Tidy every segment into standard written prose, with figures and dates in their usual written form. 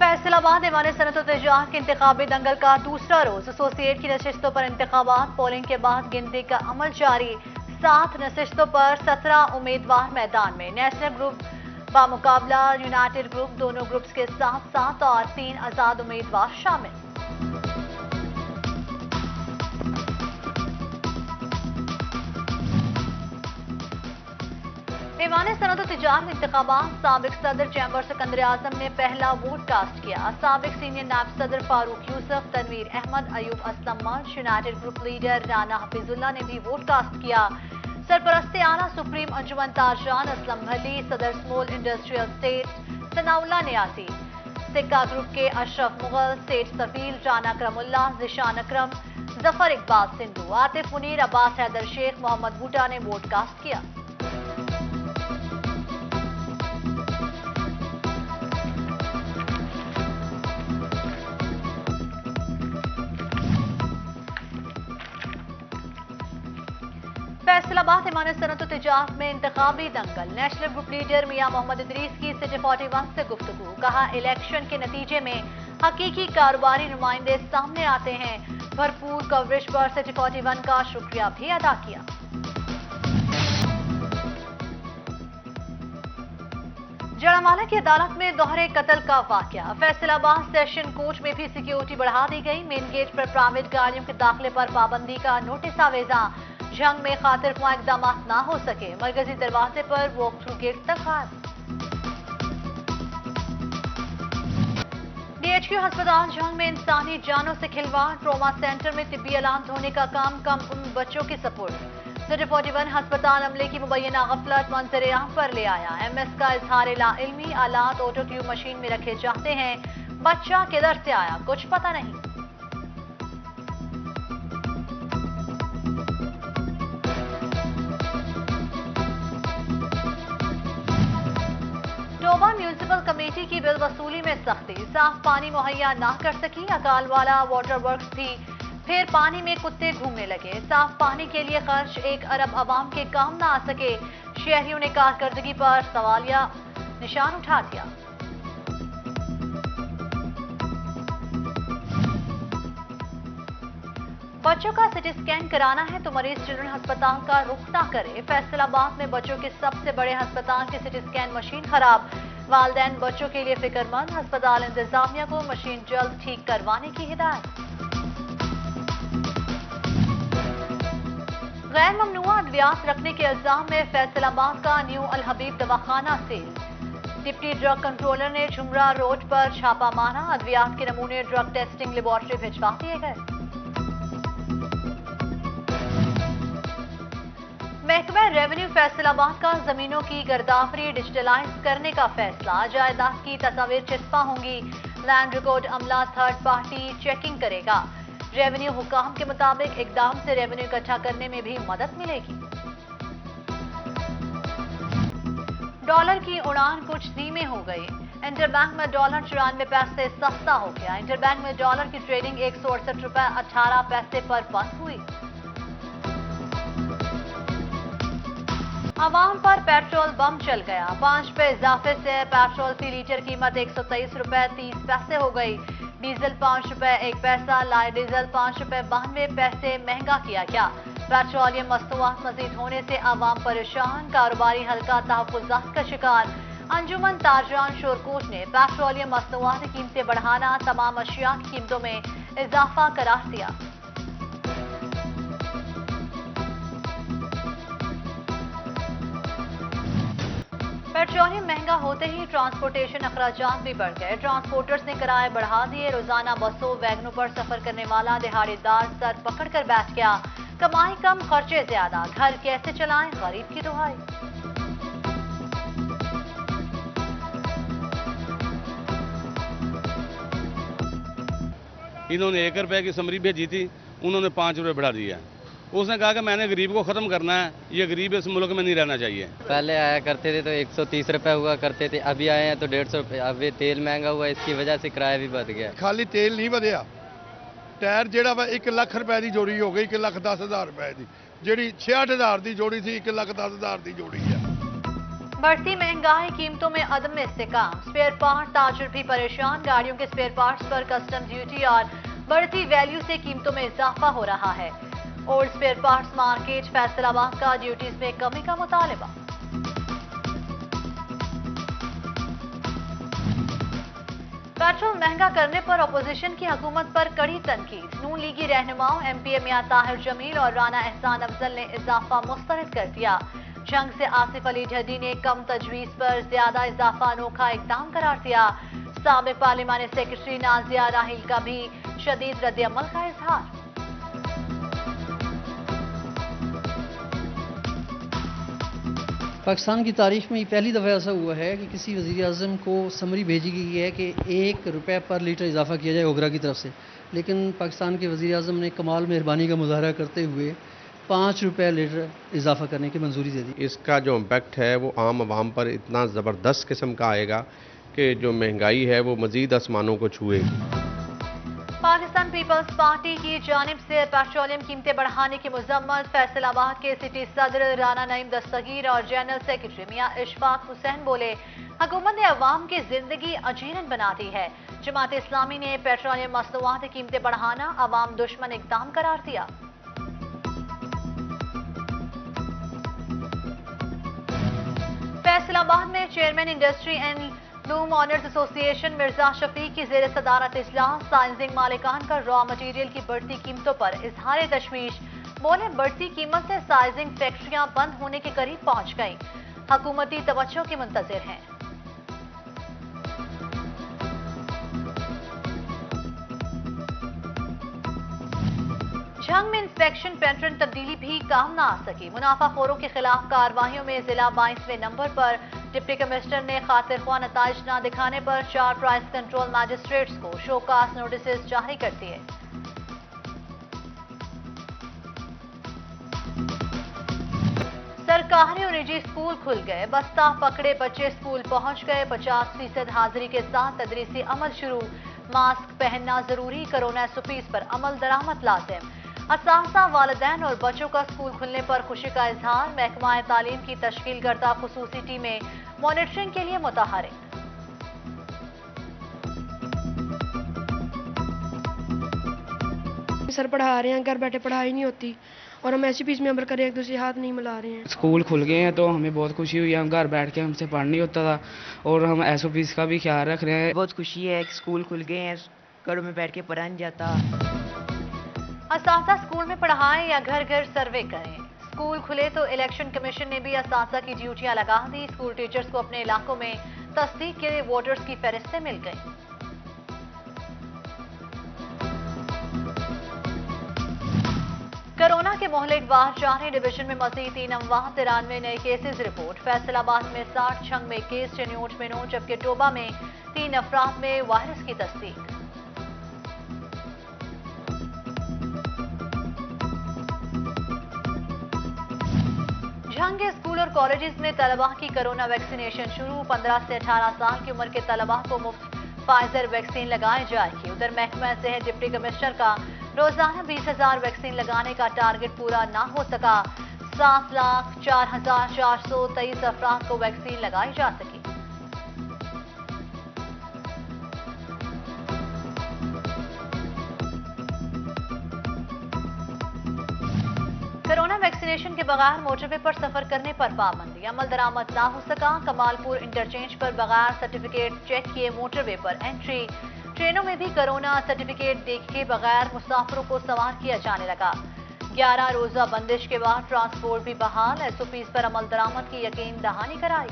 फैसलाबाद ऐवान सनअत तिजारत के इंतखाबी दंगल का दूसरा रोज एसोसिएट की नशिस्तों पर इंतखाबात पोलिंग के बाद गिनती का अमल जारी। 7 नशिस्तों पर 17 उम्मीदवार मैदान में। नेशनल ग्रुप बामुकाबला यूनाइटेड ग्रुप, दोनों ग्रुप्स के साथ 7 और 3 आजाद उम्मीदवार शामिल। ऐवान सनअत तिजारत इंतखाबात साबिक सदर चैम्बर सिकंदर आजम ने पहला वोट कास्ट किया। साबिक सीनियर नायब सदर फारूक यूसुफ, तनवीर अहमद, अयूब असलम मंच, United group leader Rana Hafizullah ने भी वोट कास्ट किया। सरपरस्ते आला सुप्रीम अंजुमन ताजरान असलम भली, सदर स्मॉल इंडस्ट्रियल स्टेट सनाउल्लाह नियासी, सिक्का ग्रुप के अशरफ मुगल, स्टेट सफील राना करमुल्ला, जिशान अकरम, जफर इकबाल सिंधु, आतिफ मुनीर, अब्बास हैदर शेख, मोहम्मद बूटा ने वोट कास्ट किया। फैसलाबाद ऐवान सनअत तिजारत में इंतखाबी दंगल। नेशनल ग्रुप लीडर मियां मोहम्मद इदरीस की सिटी 41 से गुफ्तगू। कहा, इलेक्शन के नतीजे में हकीकी कारोबारी नुमाइंदे सामने आते हैं। भरपूर कवरेज पर सिटी 41 का शुक्रिया भी अदा किया। जड़ावाला की अदालत में दोहरे कत्ल का वाकया। फैसलाबाद सेशन कोर्ट में भी सिक्योरिटी बढ़ा दी गई। मेन गेट पर प्राइवेट गाड़ियों के दाखिले पर पाबंदी का नोटिस आवेजा। जंग में खातिर ख्वाह इकदाम ना हो सके। मरकजी दरवाजे पर वॉक थ्रू गेट तक हाथ। DHQ अस्पताल जंग में इंसानी जानों से खिलवाड़। ट्रॉमा सेंटर में तिब्बी अलामत होने का काम कम उम्र बच्चों की सपोर्ट। सिटी 41 अस्पताल अमले की मुबैना गफलत मंजर आम पर ले आया। MS का इजहार ला इल्मी आलात ऑटो ट्यूब मशीन में रखे जाते हैं। बच्चा किधर से आया कुछ पता नहीं। टोबा म्यूनिसिपल कमेटी की बिल वसूली में सख्ती। साफ पानी मुहैया ना कर सकी। अकालवाला वाटर वर्क्स भी फिर पानी में कुत्ते घूमने लगे। साफ पानी के लिए खर्च 1 अरब आवाम के काम ना आ सके। शहरियों ने कारकर्दगी पर सवालिया निशान उठा दिया। बच्चों का सिटी स्कैन कराना है तो मरीज चिल्ड्रन अस्पताल का रुख ना करे। फैसलाबाद में बच्चों के सबसे बड़े अस्पताल की सिटी स्कैन मशीन खराब। वालिदैन बच्चों के लिए फिक्रमंद। अस्पताल इंतजामिया को मशीन जल्द ठीक करवाने की हिदायत। गैर ममनुआ अद्वियात रखने के इल्जाम में फैसलाबाद का न्यू अल हबीब दवाखाना सील। डिप्टी ड्रग कंट्रोलर ने झुमरा रोड पर छापा मारा। अद्वियात के नमूने ड्रग टेस्टिंग लेबोरेटरी भिजवा दिए गए। महकमा रेवेन्यू फैसलाबाद का जमीनों की गर्दाफरी डिजिटलाइज करने का फैसला। जायदाद की तस्वीर चिस्पा होंगी। लैंड रिकॉर्ड अमला थर्ड पार्टी चेकिंग करेगा। रेवेन्यू हुकाम के मुताबिक इकदाम से रेवेन्यू इकट्ठा करने में भी मदद मिलेगी। डॉलर की उड़ान कुछ धीमे हो गई। इंटरबैंक में डॉलर 94 पैसे सस्ता हो गया। इंटरबैंक में डॉलर की ट्रेडिंग 168 रुपए 18 पैसे पर बंद हुई। आवाम पर पेट्रोल बम चल गया। 5 रुपए इजाफे से पेट्रोल फी लीटर कीमत 123 रुपए 30 पैसे हो गई। डीजल 5 रुपए 1 पैसा, लाइट डीजल 5 रुपए 92 पैसे महंगा किया गया। पेट्रोलियम मस्तूआत मजीद होने से आवाम परेशान। कारोबारी हल्का तहफ्फुज़ात का शिकार। अंजुमन ताजरान शोरकोट ने पेट्रोलियम मस्तूआत की कीमतें बढ़ाना तमाम अशिया की कीमतों में इजाफा करार दिया। पेट्रोलियम महंगा होते ही ट्रांसपोर्टेशन अखराजात भी बढ़ गए। ट्रांसपोर्टर्स ने किराए बढ़ा दिए। रोजाना बसों वैगनों पर सफर करने वाला दिहाड़ीदार सर पकड़ कर बैठ गया। कमाई कम खर्चे ज्यादा, घर कैसे चलाएं गरीब की दुहाई। इन्होंने 1 रुपए की समरी भेजी थी, उन्होंने 5 रुपए बढ़ा दिया। उसने कहा कि मैंने गरीब को खत्म करना है, ये गरीब इस मुल्क में नहीं रहना चाहिए। पहले आया करते थे तो 130 रुपए हुआ करते थे, अभी आए हैं तो 150 रुपए। अभी तेल महंगा हुआ, इसकी वजह से किराया भी बढ़ गया। खाली तेल नहीं ਵਧਿਆ, टायर ਜਿਹੜਾ ਵਾ 1 ਲੱਖ ਰੁਪਏ ਦੀ ਜੋੜੀ ਹੋ ਗਈ, 1,10,000 ਰੁਪਏ ਦੀ। ਜਿਹੜੀ 66,000 ਦੀ ਜੋੜੀ ਸੀ 1,10,000 ਦੀ ਜੋੜੀ ਹੈ। बढ़ती महंगाई, कीमतों में अदम इस्तेकाम, स्पेयर पार्ट ताजर भी परेशान, गाड़ियों के स्पेयर पार्ट्स पर कस्टम ड्यूटी और बढ़ती वैल्यू से कीमतों में इजाफा हो रहा है। Old spare parts market Faisalabad का ड्यूटीज में कमी का मुतालबा। पेट्रोल महंगा करने पर अपोजिशन की हुकूमत पर कड़ी तनकीद, नून लीगी रहनुमाओं एमपीए मियां ताहिर जमील और राना एहसान अफजल ने इजाफा मुस्तरद कर दिया। जंग से आसिफ अली ढडी ने कम तजवीज पर ज्यादा इजाफा अनोखा इकदाम करार दिया। साबिक पार्लिमानी सेक्रेटरी नाजिया राहिल का भी शदीद रद्द-ए-अमल का इजहार। पाकिस्तान की तारीख में ये पहली दफ़ा ऐसा हुआ है कि किसी वज़ीर आज़म को समरी भेजी गई है कि ₹1 पर लीटर इजाफा किया जाए ओगरा की तरफ से, लेकिन पाकिस्तान के वज़ीर आज़म ने कमाल मेहरबानी का मुजाहरा करते हुए ₹5 लीटर इजाफा करने की मंजूरी दे दी। इसका जो इम्पैक्ट है वो आम आवाम पर इतना ज़बरदस्त किस्म का आएगा कि जो महंगाई है वो मज़ीद आसमानों को छुएगी। पाकिस्तान पीपल्स पार्टी की जानिब से पेट्रोलियम कीमतें बढ़ाने की मुजम्मत, फैसलाबाद के सिटी सदर राना नईम दस्तगीर और जनरल सेक्रेटरी मियां इशफाक हुसैन बोले, हुकूमत ने अवाम की जिंदगी अजीरन बना दी है। जमात इस्लामी ने पेट्रोलियम मसनूआत की कीमतें बढ़ाना अवाम दुश्मन इकदाम करार दिया। फैसलाबाद में chairman industry and loom owners association Mirza Shafiq की जेर सदारत इजलास, साइंसिंग मालिकान का रॉ मटीरियल की बढ़ती कीमतों पर इजहार तशवीश, बोले बढ़ती कीमत से साइजिंग फैक्ट्रियां बंद होने के करीब पहुंच गईं, हुकूमती तवज्जो के मुंतजिर हैं। झंग में इंस्पेक्शन पैटर्न तब्दीली भी काम न आ सकी, मुनाफाखोरों के खिलाफ कार्रवाइयों में जिला 22वें नंबर पर। डिप्टी कमिश्नर ने खातिर ख्वाह नताइज न दिखाने पर 4 प्राइस कंट्रोल मैजिस्ट्रेट्स को शोकास नोटिस जारी कर दिए। सरकारी और निजी स्कूल खुल गए, बस्ता पकड़े बच्चे स्कूल पहुंच गए, 50% हाजिरी के साथ तदरीसी अमल शुरू, मास्क पहनना जरूरी, कोरोना एसओपीज पर अमल दरामद लाजिम। असासा, वालिदैन और बच्चों का स्कूल खुलने पर खुशी का इजहार, महकमा तालीम की तश्कील करता खुसूसी टीमें मॉनिटरिंग के लिए मुतहरिक। सर पढ़ा रहे हैं, घर बैठे पढ़ाई नहीं होती और हम ऐसी फीस में अमल करें, एक दूसरे हाथ नहीं मिला रहे हैं। स्कूल खुल गए हैं तो हमें बहुत खुशी हुई है, हम घर बैठ के हमसे पढ़ नहीं होता था और हम एसओपीज का भी ख्याल रख रहे हैं। बहुत खुशी है कि स्कूल खुल गए हैं, घरों में बैठ के पढ़ा नहीं जाता। असासा स्कूल में पढ़ाएं या घर घर सर्वे करें, स्कूल खुले तो इलेक्शन कमीशन ने भी असासा की ड्यूटियां लगा दी, स्कूल टीचर्स को अपने इलाकों में तस्दीक के लिए वोटर्स की फहरिस्तें मिल गई। कोरोना के मोहलिकवार 4 डिवीजन में मजीद 3 अमवात, 93 नए केसेज रिपोर्ट, फैसलाबाद में 60, छंग में केस, चन्योट में 9, जबकि टोबा में 3 अफराद में वायरस की तस्दीक। झंग के स्कूल और कॉलेजेस में तलबा की कोरोना वैक्सीनेशन शुरू, 15 से 18 साल की उम्र के तलबा को मुफ्त फाइजर वैक्सीन लगाई जाएगी। उधर महकमा सेहत डिप्टी कमिश्नर का रोजाना 20,000 वैक्सीन लगाने का टारगेट पूरा ना हो सका, 7,04,423 अफराद को वैक्सीन लगाई जा सकी। कोरोना वैक्सीनेशन के बगैर मोटरवे पर सफर करने पर पाबंदी, अमल दरामद ना हो सका, कमालपुर इंटरचेंज पर बगैर सर्टिफिकेट चेक किए मोटरवे पर एंट्री, ट्रेनों में भी कोरोना सर्टिफिकेट देखे बगैर मुसाफिरों को सवार किया जाने लगा। 11 रोजा बंदिश के बाद ट्रांसपोर्ट भी बहाल, एसओपीज पर अमल दरामद की यकीन दहानी कराई।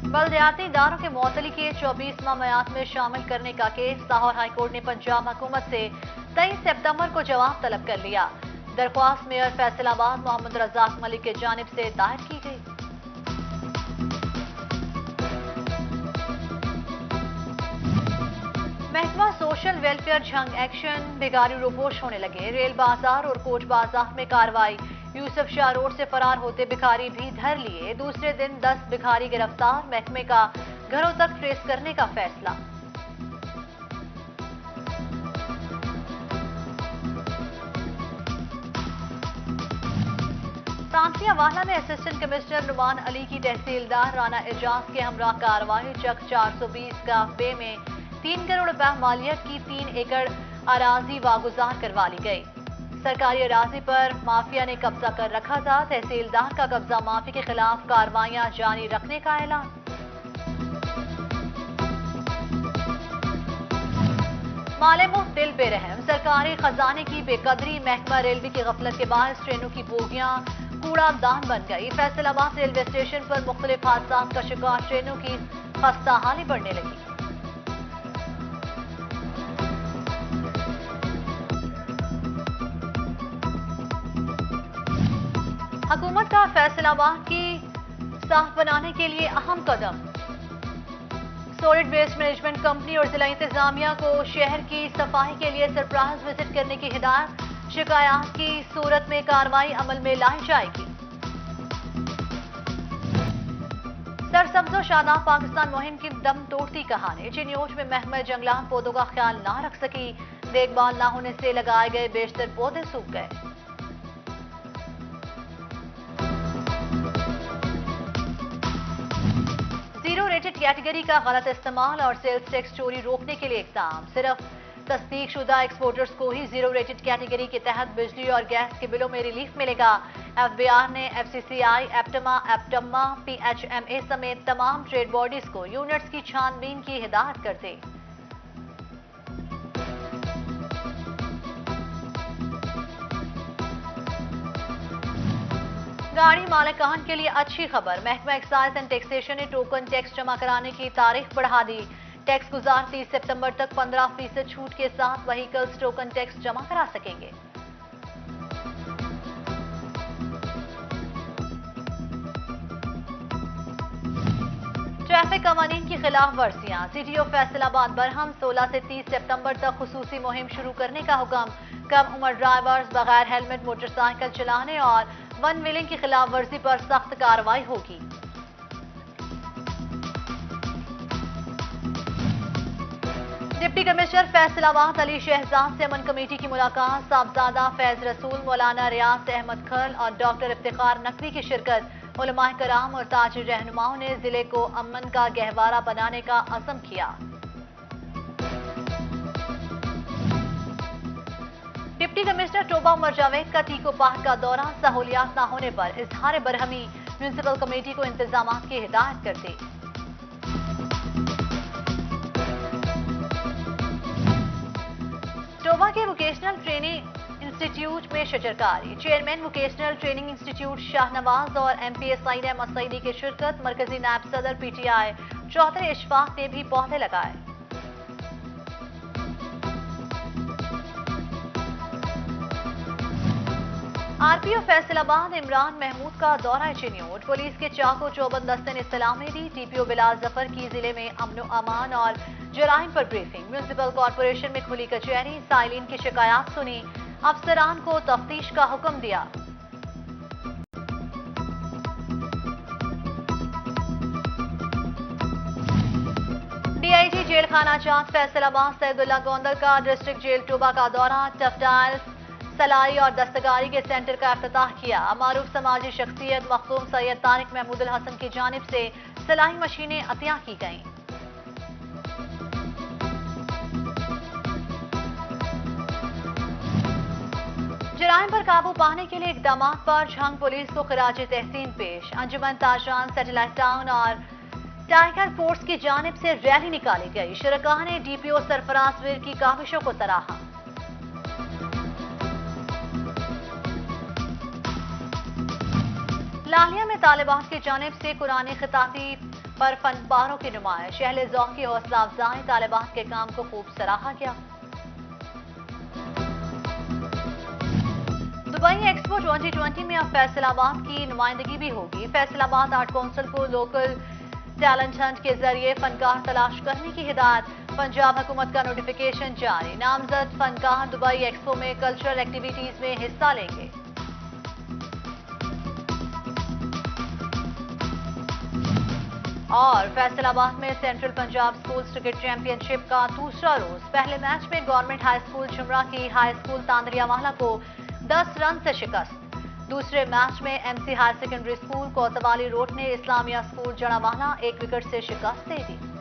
बलदियाती इदारों के मुअत्तली के 24 मामलात में शामिल करने का केस, लाहौर हाईकोर्ट ने पंजाब हुकूमत से 23 सितंबर को जवाब तलब कर लिया। दरख्वास्त मेयर फैसलाबाद मोहम्मद रजाक मलिक की जानिब से दायर की गई। महकमा सोशल वेलफेयर झंग एक्शन, भिखारी रोपोश होने लगे, रेल बाजार और कोट बाजार में कार्रवाई, यूसुफ शाह रोड से फरार होते भिखारी भी धर लिए, दूसरे दिन 10 भिखारी गिरफ्तार, महकमे का घरों तक ट्रेस करने का फैसला। तांतिया वाला में असिस्टेंट कमिश्नर नुमान अली की तहसीलदार राना एजाज के हमरा कार्रवाई चक 420 का बे में 3 करोड़ रुपए मालियत की 3 एकड़ अराजी वागुजार करवा ली गई। सरकारी अराजी पर माफिया ने कब्जा कर रखा था। तहसीलदार का कब्जा माफी के खिलाफ कार्रवाइयां जारी रखने का ऐलान। मालेमुह दिल पे रहम, सरकारी खजाने की बेकदरी, महकमा रेलवे की गफलत के बाद ट्रेनों की बोगियां कूड़ा दान बन गई। फैसलाबाद रेलवे स्टेशन पर मुख्तलिफ हादसात का शिकार ट्रेनों की खस्ता हाली बढ़ने लगी। हुकूमत का फैसलाबाद की साफ बनाने के लिए अहम कदम। सॉलिड वेस्ट मैनेजमेंट कंपनी और जिला इंतजामिया को शहर की सफाई के लिए सरप्राइज विजिट करने की हिदायत। शिकायत की सूरत में कार्रवाई अमल में लाई जाएगी। सरसब्ज़ो शादाब पाकिस्तान मुहिम की दम तोड़ती कहानी। चिन्योज में महकमा जंगलात पौधों का ख्याल ना रख सकी। देखभाल ना होने से लगाए गए बेशतर पौधे सूख गए। जीरो रेटेड कैटेगरी का गलत इस्तेमाल और सेल्स टैक्स चोरी रोकने के लिए इक़दाम। सिर्फ तस्दीक शुदा एक्सपोर्टर्स को ही जीरो रेटेड कैटेगरी के तहत बिजली और गैस के बिलों में रिलीफ मिलेगा। एफबीआर ने एफसीसीआई, एप्टमा, पीएचएमए समेत तमाम ट्रेड बॉडीज को यूनिट्स की छानबीन की हिदायत कर दी। गाड़ी मालिकान के लिए अच्छी खबर। महकमा एक्साइज एंड टैक्सेशन ने टोकन टैक्स जमा कराने की तारीख बढ़ा दी। टैक्स गुजार 30 सितंबर तक 15% छूट के साथ व्हीकल्स टोकन टैक्स जमा करा सकेंगे। ट्रैफिक कवानीन की खिलाफ वर्जियां। सिटी ऑफ फैसलाबाद बरहम 16 से 30 सितंबर तक खुसूसी मुहिम शुरू करने का हुक्म। कम उम्र ड्राइवर्स बगैर हेलमेट मोटरसाइकिल चलाने और वन व्हीलिंग की खिलाफ वर्जी पर सख्त कार्रवाई होगी। डिप्टी कमिश्नर फैसलाबाद अली शहजाद से अमन कमेटी की मुलाकात। साहबजादा फैज रसूल, मौलाना रियाज अहमद खल और डॉक्टर इफ्तिखार नकवी की शिरकत। उलमाए कराम और ताजिर रहनुमाओं ने जिले को अमन का गहवारा बनाने का अज़म किया। डिप्टी कमिश्नर टोबा उमर जावेद का टीको पार्क का दौरा। सहूलियात न होने पर इजहार बरहमी। म्यूनिसिपल कमेटी को इंतजाम की हिदायत कर दी। टोबा के वोकेशनल ट्रेनिंग इंस्टीट्यूट में शजरकारी। Chairman vocational training institute Shahnawaz और एमपीएसआई ने मसईदी की शिरकत। मरकजी नायब सदर पीटीआई चौधरी इशफाक ने भी पौधे लगाए। आरपीओ फैसलाबाद इमरान महमूद का दौरा चिन्योट। पुलिस के चाको चौबंद दस्ते ने सलामी दी। टीपीओ बिलाल जफर की जिले में अमनो अमान और जराइम पर ब्रीफिंग। म्यूनिसिपल कॉर्पोरेशन में खुली कचहरी। साइलिन की शिकायत सुनी। अफसरान को तफ्तीश का हुक्म दिया। डीआईजी जेल खाना जात फैसलाबाद सैदुल्ला गोंदल का डिस्ट्रिक्ट जेल टोबा का दौरा। टफटाइल्स, सलाई और दस्तकारी के सेंटर का इफ्तिताह किया। मारूफ समाजी शख्सियत मखदूम सैयद तारिक महमूदुल हसन की जानिब से सिलाई मशीनें अतिया की गईं। जराइम पर काबू पाने के लिए इकदाम पर झंग पुलिस को खराज तहसीन पेश। अंजुमन ताजरान, सैटेलाइट टाउन और टाइगर फोर्स की जानिब से रैली निकाली गई। शुरका ने डीपीओ सरफराज वीर की काविशों को सराहा। लालिया में तालिबात की जानिब से कुरानी खिताबी पर फनपारों की नुमाइश। अहले ज़ौक़ की हौसला अफजाई। तालिबात के काम को खूब सराहा गया। दुबई एक्सपो 2020 में अब फैसलाबाद की नुमाइंदगी भी होगी। फैसलाबाद आर्ट काउंसिल को लोकल टैलेंट हंट के जरिए फनकार तलाश करने की हिदायत। पंजाब हुकूमत का नोटिफिकेशन जारी। नामजद फनकार दुबई एक्सपो में कल्चरल एक्टिविटीज में हिस्सा लेंगे। اور فیصل آباد میں central Punjab schools cricket championship کا دوسرا روز پہلے میچ میں گورنمنٹ ہائی اسکول جمرہ کی ہائی اسکول تاندریا والا کو 10 رن سے شکست۔ دوسرے میچ میں M C higher secondary school Kotwali road نے اسلامیہ اسکول جڑا والا 1 وکٹ سے شکست دے دی۔